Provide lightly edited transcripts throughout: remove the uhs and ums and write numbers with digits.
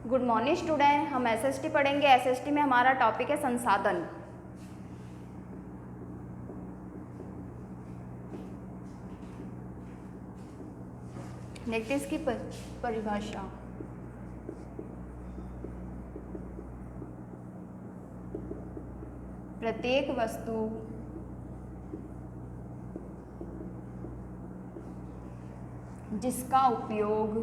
Good morning student. हम SST पढ़ेंगे। SST में हमारा टॉपिक है संसाधन। देखते हैं इसकी परिभाषा। प्रत्येक वस्तु जिसका उपयोग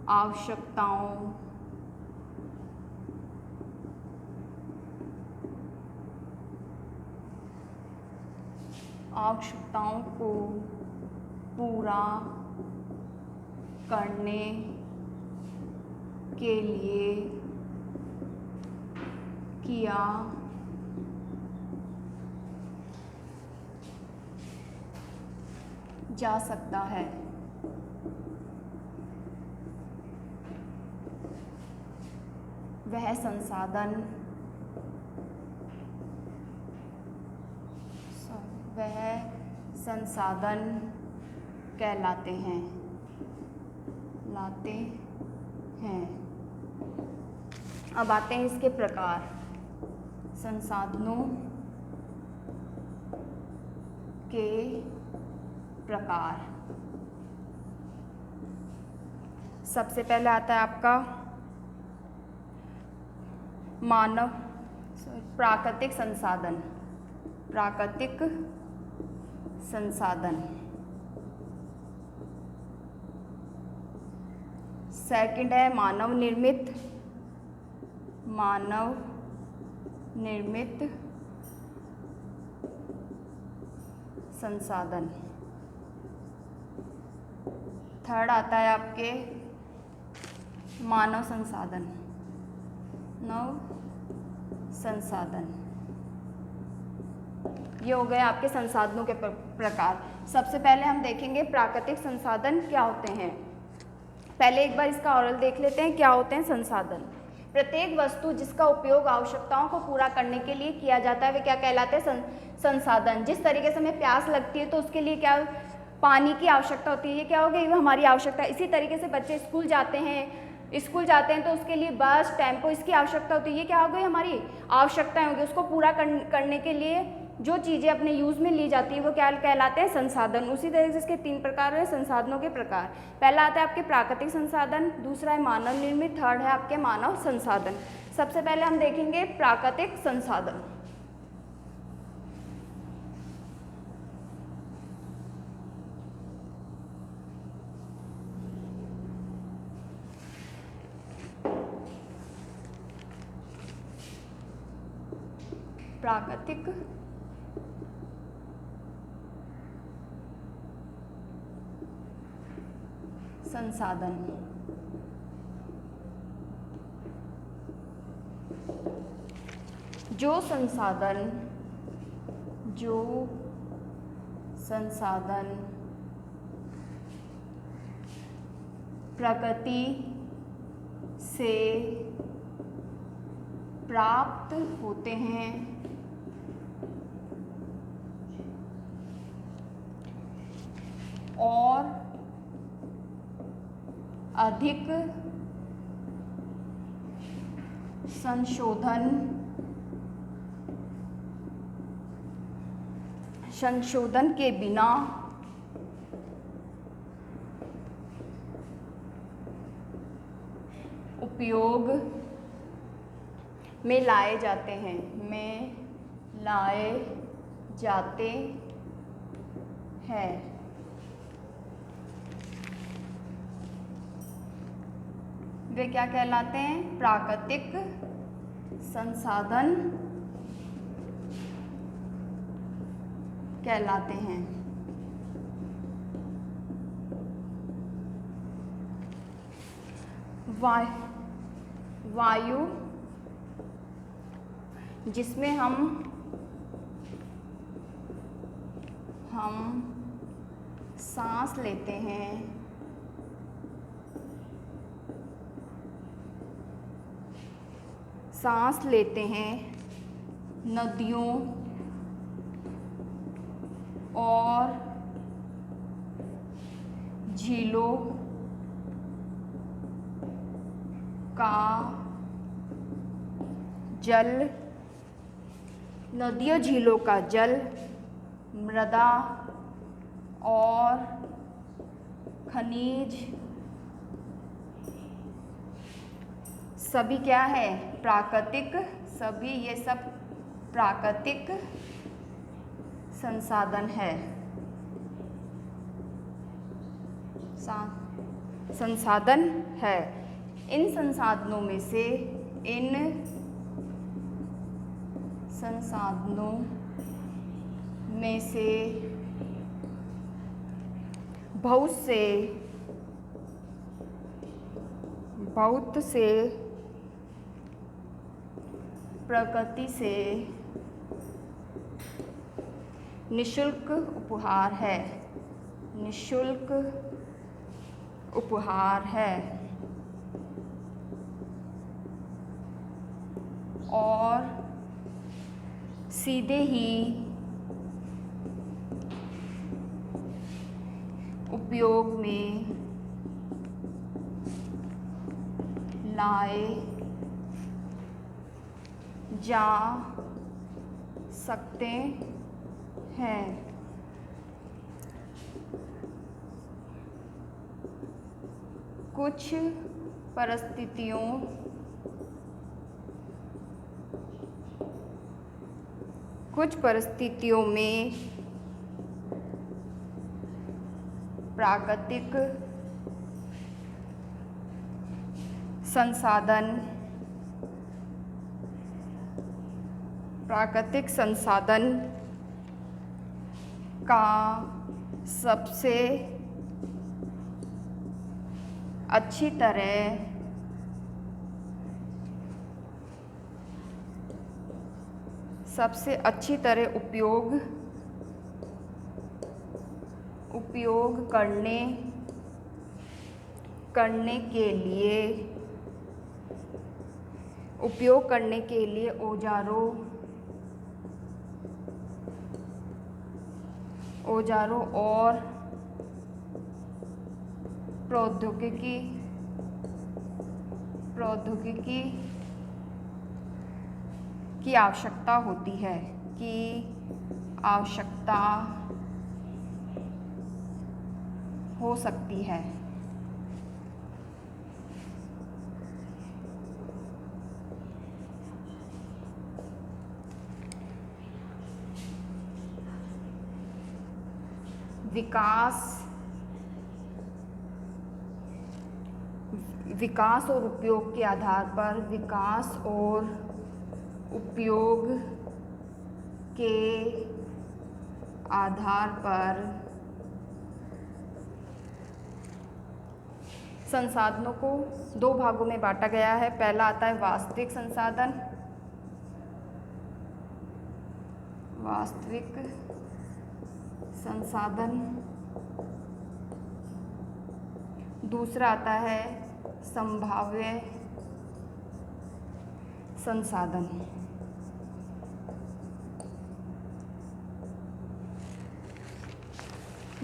आवश्यकताओं को पूरा करने के लिए किया जा सकता है। वह संसाधन कहलाते हैं। अब आते हैं इसके प्रकार। संसाधनों के प्रकार। सबसे पहले आता है आपका प्राकृतिक संसाधन। सेकंड है मानव निर्मित संसाधन। थर्ड आता है आपके मानव संसाधन। ये हो गए आपके संसाधनों के प्रकार। सबसे पहले हम देखेंगे प्राकृतिक संसाधन क्या होते हैं। पहले एक बार इसका ऑरल देख लेते हैं। क्या होते हैं संसाधन? प्रत्येक वस्तु जिसका उपयोग आवश्यकताओं को पूरा करने के लिए किया जाता है वे क्या कहलाते हैं? संसाधन। जिस तरीके से हमें प्यास लगती है तो उसके लिए क्या पानी की आवश्यकता होती है, ये क्या हो गई? वो हमारी आवश्यकता है। इसी तरीके से बच्चे स्कूल जाते हैं तो उसके लिए बस टेम्पो इसकी आवश्यकता होती है, ये क्या हो गई? हमारी आवश्यकताएं होगी। उसको पूरा करने के लिए जो चीज़ें अपने यूज़ में ली जाती है वो क्या कहलाते हैं? संसाधन। उसी तरीके से इसके 3 प्रकार हैं संसाधनों के प्रकार। पहला आता है आपके प्राकृतिक संसाधन, दूसरा है मानव निर्मित, थर्ड है आपके मानव संसाधन। सबसे पहले हम देखेंगे प्राकृतिक संसाधन। प्राकृतिक संसाधन जो संसाधन प्रकृति से प्राप्त होते हैं और अधिक संशोधन के बिना उपयोग में लाए जाते हैं। वे क्या कहलाते हैं? प्राकृतिक संसाधन कहलाते हैं। वायु जिसमें हम सांस लेते हैं, सांस लेते हैं, नदियों और झीलों का जल, नदियों झीलों का जल, मृदा और खनिज सभी क्या है? प्राकृतिक, सभी ये सब प्राकृतिक संसाधन है, संसाधन है। इन संसाधनों में से, इन संसाधनों में से बहुत से प्रकृति से निःशुल्क उपहार है, निःशुल्क उपहार है और सीधे ही उपयोग में लाए जा सकते हैं। कुछ परिस्थितियों में प्राकृतिक संसाधन का सबसे अच्छी तरह उपयोग करने के लिए औजारों और प्रौद्योगिकी की आवश्यकता होती है, हो सकती है। विकास और उपयोग के आधार पर, संसाधनों को दो भागों में बांटा गया है। पहला आता है वास्तविक संसाधन, दूसरा आता है संभाव्य संसाधन।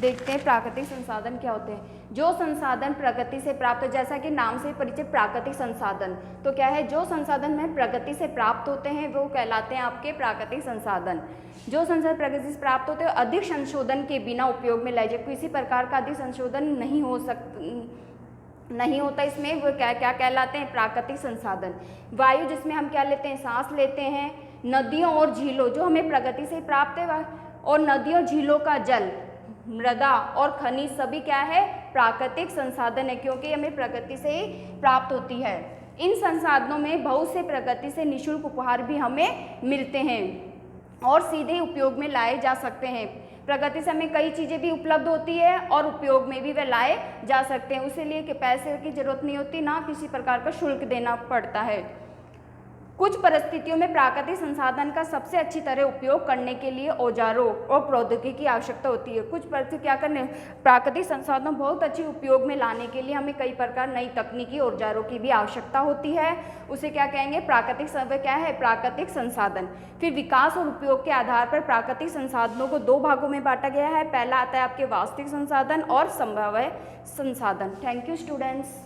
देखते हैं प्राकृतिक संसाधन क्या होते हैं। जो संसाधन प्रकृति से प्राप्त, जैसा कि नाम से परिचित प्राकृतिक संसाधन, तो क्या है? जो संसाधन में प्रकृति से प्राप्त होते हैं वो कहलाते हैं आपके प्राकृतिक संसाधन। जो संसाधन प्रकृति से प्राप्त होते हैं अधिक संशोधन के बिना उपयोग में लाए जाए, किसी प्रकार का अधिक संशोधन नहीं होता इसमें, वो क्या कहलाते हैं? प्राकृतिक संसाधन। वायु, जिसमें हम क्या लेते हैं? सांस लेते हैं। नदियों और झीलों, जो हमें प्रकृति से प्राप्त है, और नदियों झीलों का जल, मृदा और खनिज सभी क्या है? प्राकृतिक संसाधन है, क्योंकि हमें प्रकृति से ही प्राप्त होती है। इन संसाधनों में बहुत से प्रकृति से निःशुल्क उपहार भी हमें मिलते हैं और सीधे उपयोग में लाए जा सकते हैं। प्रकृति से हमें कई चीज़ें भी उपलब्ध होती है और उपयोग में भी वे लाए जा सकते हैं। उसके लिए कि पैसे की जरूरत नहीं होती, ना किसी प्रकार का शुल्क देना पड़ता है। कुछ परिस्थितियों में प्राकृतिक संसाधन का सबसे अच्छी तरह उपयोग करने के लिए औजारों और प्रौद्योगिकी की आवश्यकता होती है। कुछ परिस्थिति क्या करने, प्राकृतिक संसाधन बहुत अच्छी उपयोग में लाने के लिए हमें कई प्रकार नई तकनीकी औजारों की भी आवश्यकता होती है। उसे क्या कहेंगे, प्राकृतिक क्या है, प्राकृतिक संसाधन। फिर विकास और उपयोग के आधार पर प्राकृतिक संसाधनों को दो भागों में बांटा गया है। पहला आता है आपके वास्तविक संसाधन और संभाव्य संसाधन। Thank you students.